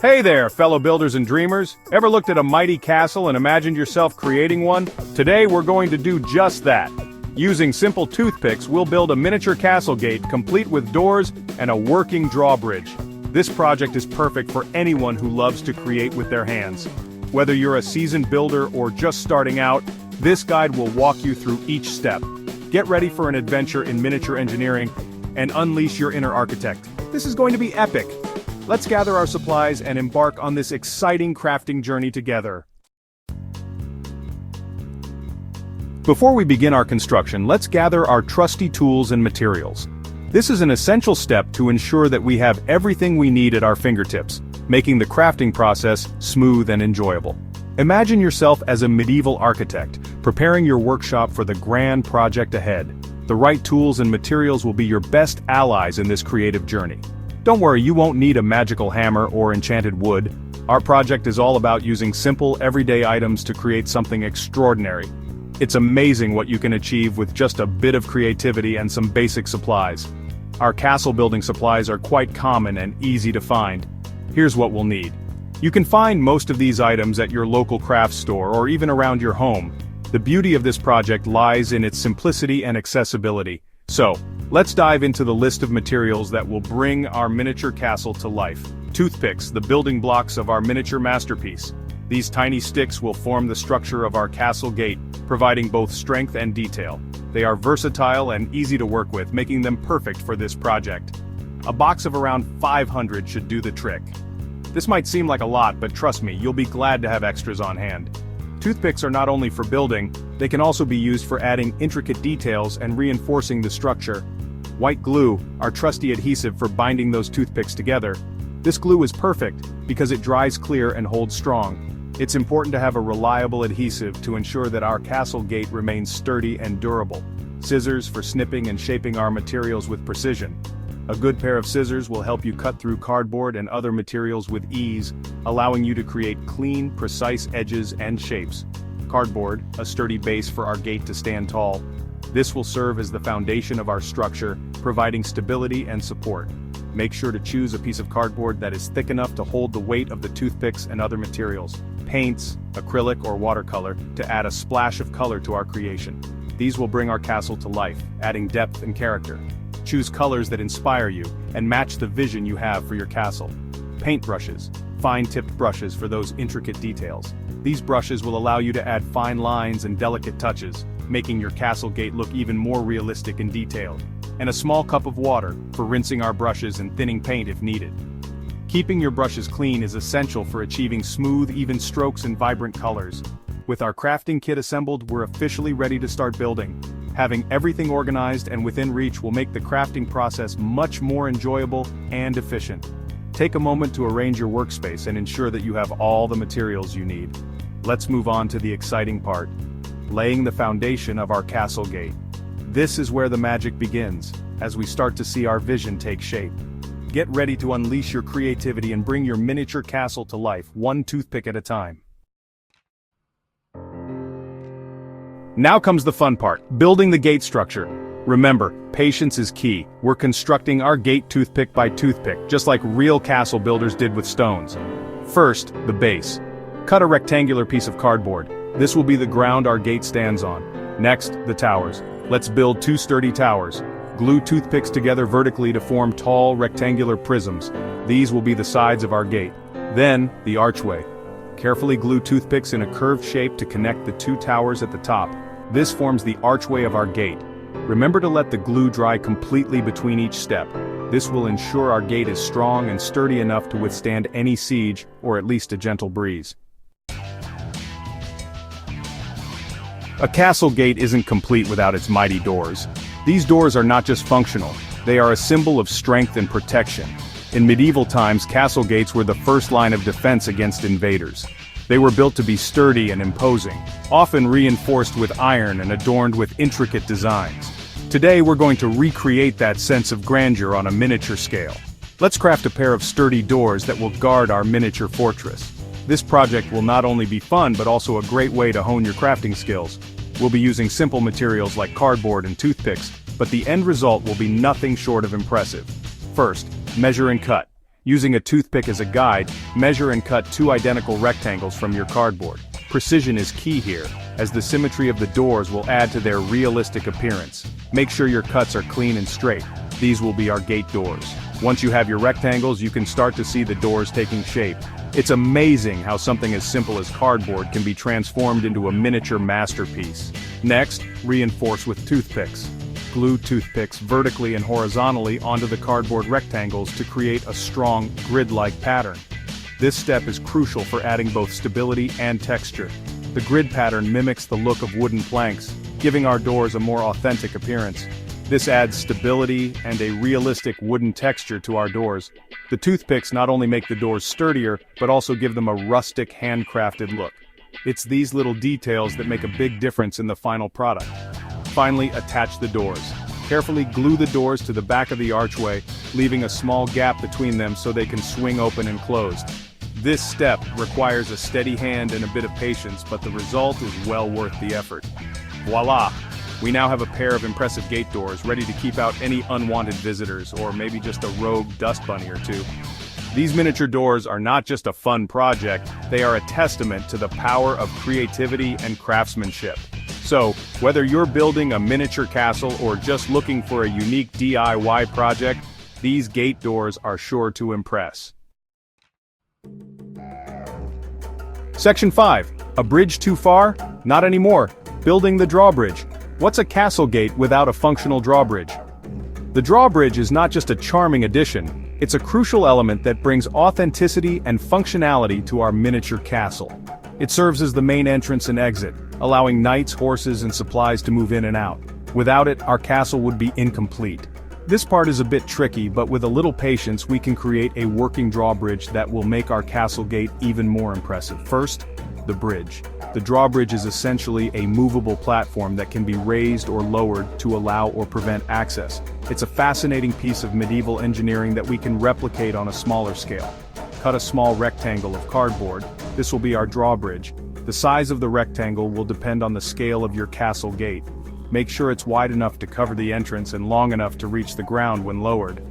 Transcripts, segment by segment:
Hey there, fellow builders and dreamers. Ever looked at a mighty castle and imagined yourself creating one? Today we're going to do just that. Using simple toothpicks, we'll build a miniature castle gate complete with doors and a working drawbridge. This project is perfect for anyone who loves to create with their hands. Whether you're a seasoned builder or just starting out, this guide will walk you through each step. Get ready for an adventure in miniature engineering and unleash your inner architect. This is going to be epic. Let's gather our supplies and embark on this exciting crafting journey together. Before we begin our construction, let's gather our trusty tools and materials. This is an essential step to ensure that we have everything we need at our fingertips, making the crafting process smooth and enjoyable. Imagine yourself as a medieval architect, preparing your workshop for the grand project ahead. The right tools and materials will be your best allies in this creative journey. Don't worry, you won't need a magical hammer or enchanted wood. Our project is all about using simple, everyday items to create something extraordinary. It's amazing what you can achieve with just a bit of creativity and some basic supplies. Our castle building supplies are quite common and easy to find. Here's what we'll need. You can find most of these items at your local craft store or even around your home. The beauty of this project lies in its simplicity and accessibility. So, let's dive into the list of materials that will bring our miniature castle to life. Toothpicks, the building blocks of our miniature masterpiece. These tiny sticks will form the structure of our castle gate, providing both strength and detail. They are versatile and easy to work with, making them perfect for this project. A box of around 500 should do the trick. This might seem like a lot, but trust me, you'll be glad to have extras on hand. Toothpicks are not only for building, they can also be used for adding intricate details and reinforcing the structure. White glue, our trusty adhesive for binding those toothpicks together. This glue is perfect because it dries clear and holds strong. It's important to have a reliable adhesive to ensure that our castle gate remains sturdy and durable. Scissors for snipping and shaping our materials with precision. A good pair of scissors will help you cut through cardboard and other materials with ease, allowing you to create clean, precise edges and shapes. Cardboard, a sturdy base for our gate to stand tall. This will serve as the foundation of our structure, providing stability and support. Make sure to choose a piece of cardboard that is thick enough to hold the weight of the toothpicks and other materials. Paints, acrylic or watercolor, to add a splash of color to our creation. These will bring our castle to life, adding depth and character. Choose colors that inspire you and match the vision you have for your castle. Paint brushes, fine-tipped brushes for those intricate details. These brushes will allow you to add fine lines and delicate touches, making your castle gate look even more realistic and detailed. And a small cup of water for rinsing our brushes and thinning paint if needed. Keeping your brushes clean is essential for achieving smooth, even strokes and vibrant colors. With our crafting kit assembled, we're officially ready to start building. Having everything organized and within reach will make the crafting process much more enjoyable and efficient. Take a moment to arrange your workspace and ensure that you have all the materials you need. Let's move on to the exciting part. Laying the foundation of our castle gate. This is where the magic begins, as we start to see our vision take shape. Get ready to unleash your creativity and bring your miniature castle to life, one toothpick at a time. Now comes the fun part, building the gate structure. Remember, patience is key. We're constructing our gate toothpick by toothpick, just like real castle builders did with stones. First, the base. Cut a rectangular piece of cardboard. This will be the ground our gate stands on. Next, the towers. Let's build 2 sturdy towers. Glue toothpicks together vertically to form tall, rectangular prisms. These will be the sides of our gate. Then, the archway. Carefully glue toothpicks in a curved shape to connect the 2 towers at the top. This forms the archway of our gate. Remember to let the glue dry completely between each step. This will ensure our gate is strong and sturdy enough to withstand any siege, or at least a gentle breeze. A castle gate isn't complete without its mighty doors. These doors are not just functional, they are a symbol of strength and protection. In medieval times, castle gates were the first line of defense against invaders. They were built to be sturdy and imposing, often reinforced with iron and adorned with intricate designs. Today we're going to recreate that sense of grandeur on a miniature scale. Let's craft a pair of sturdy doors that will guard our miniature fortress. This project will not only be fun but also a great way to hone your crafting skills. We'll be using simple materials like cardboard and toothpicks, but the end result will be nothing short of impressive. First, measure and cut. Using a toothpick as a guide, measure and cut two identical rectangles from your cardboard. Precision is key here, as the symmetry of the doors will add to their realistic appearance. Make sure your cuts are clean and straight. These will be our gate doors. Once you have your rectangles, you can start to see the doors taking shape. It's amazing how something as simple as cardboard can be transformed into a miniature masterpiece. Next, reinforce with toothpicks. Glue toothpicks vertically and horizontally onto the cardboard rectangles to create a strong, grid-like pattern. This step is crucial for adding both stability and texture. The grid pattern mimics the look of wooden planks, giving our doors a more authentic appearance. This adds stability and a realistic wooden texture to our doors. The toothpicks not only make the doors sturdier, but also give them a rustic, handcrafted look. It's these little details that make a big difference in the final product. Finally, attach the doors. Carefully glue the doors to the back of the archway, leaving a small gap between them so they can swing open and closed. This step requires a steady hand and a bit of patience, but the result is well worth the effort. Voila! We now have a pair of impressive gate doors ready to keep out any unwanted visitors, or maybe just a rogue dust bunny or two. These miniature doors are not just a fun project, they are a testament to the power of creativity and craftsmanship. So, whether you're building a miniature castle or just looking for a unique DIY project, these gate doors are sure to impress. Section 5. A bridge too far? Not anymore. Building the drawbridge. What's a castle gate without a functional drawbridge? The drawbridge is not just a charming addition, it's a crucial element that brings authenticity and functionality to our miniature castle. It serves as the main entrance and exit, allowing knights, horses, and supplies to move in and out. Without it, our castle would be incomplete. This part is a bit tricky, but with a little patience we can create a working drawbridge that will make our castle gate even more impressive. First, the bridge. The drawbridge is essentially a movable platform that can be raised or lowered to allow or prevent access. It's a fascinating piece of medieval engineering that we can replicate on a smaller scale. Cut a small rectangle of cardboard. This will be our drawbridge. The size of the rectangle will depend on the scale of your castle gate. Make sure it's wide enough to cover the entrance and long enough to reach the ground when lowered.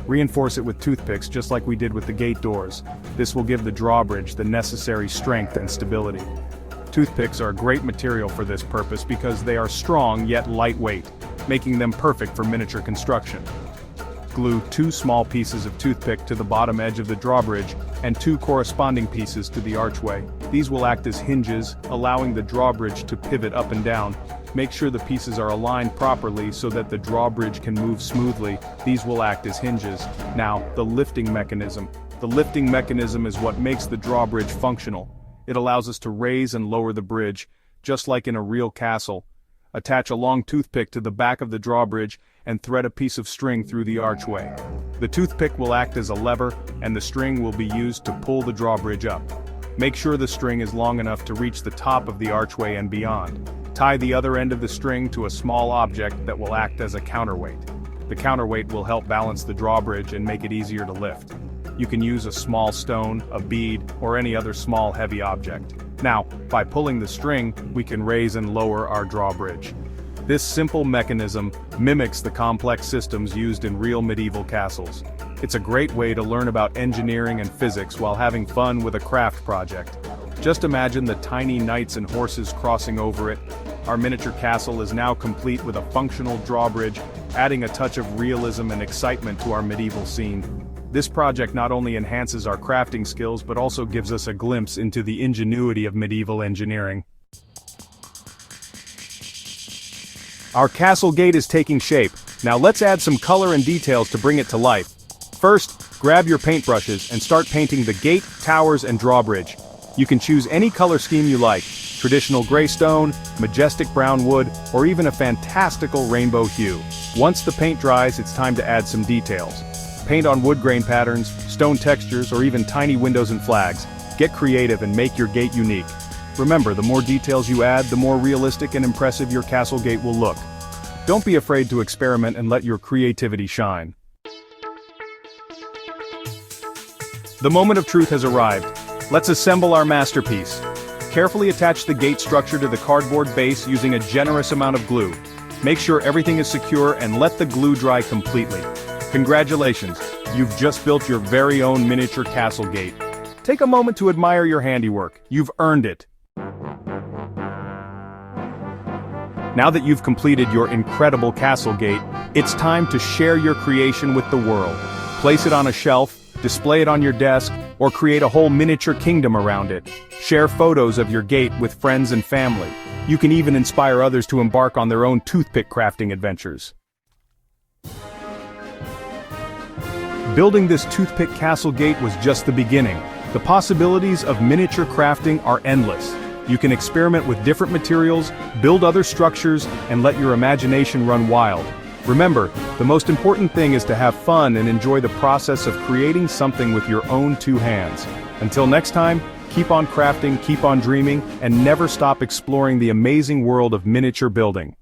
Reinforce it with toothpicks just like we did with the gate doors. This will give the drawbridge the necessary strength and stability. Toothpicks are a great material for this purpose because they are strong yet lightweight, making them perfect for miniature construction. Glue two small pieces of toothpick to the bottom edge of the drawbridge and two corresponding pieces to the archway. These will act as hinges, allowing the drawbridge to pivot up and down. Make sure the pieces are aligned properly so that the drawbridge can move smoothly. These will act as hinges. Now, the lifting mechanism. The lifting mechanism is what makes the drawbridge functional. It allows us to raise and lower the bridge, just like in a real castle. Attach a long toothpick to the back of the drawbridge and thread a piece of string through the archway. The toothpick will act as a lever, and the string will be used to pull the drawbridge up. Make sure the string is long enough to reach the top of the archway and beyond. Tie the other end of the string to a small object that will act as a counterweight. The counterweight will help balance the drawbridge and make it easier to lift. You can use a small stone, a bead, or any other small heavy object. Now, by pulling the string, we can raise and lower our drawbridge. This simple mechanism mimics the complex systems used in real medieval castles. It's a great way to learn about engineering and physics while having fun with a craft project. Just imagine the tiny knights and horses crossing over it. Our miniature castle is now complete with a functional drawbridge, adding a touch of realism and excitement to our medieval scene. This project not only enhances our crafting skills but also gives us a glimpse into the ingenuity of medieval engineering. Our castle gate is taking shape. Now let's add some color and details to bring it to life. First, grab your paintbrushes and start painting the gate, towers, and drawbridge. You can choose any color scheme you like: traditional gray stone, majestic brown wood, or even a fantastical rainbow hue. Once the paint dries, it's time to add some details. Paint on wood grain patterns, stone textures, or even tiny windows and flags. Get creative and make your gate unique. Remember, the more details you add, the more realistic and impressive your castle gate will look. Don't be afraid to experiment and let your creativity shine. The moment of truth has arrived. Let's assemble our masterpiece. Carefully attach the gate structure to the cardboard base using a generous amount of glue. Make sure everything is secure and let the glue dry completely. Congratulations! You've just built your very own miniature castle gate. Take a moment to admire your handiwork. You've earned it. Now that you've completed your incredible castle gate, it's time to share your creation with the world. Place it on a shelf, display it on your desk, or create a whole miniature kingdom around it. Share photos of your gate with friends and family. You can even inspire others to embark on their own toothpick crafting adventures. Building this toothpick castle gate was just the beginning. The possibilities of miniature crafting are endless. You can experiment with different materials, build other structures, and let your imagination run wild. Remember, the most important thing is to have fun and enjoy the process of creating something with your own two hands. Until next time, keep on crafting, keep on dreaming, and never stop exploring the amazing world of miniature building.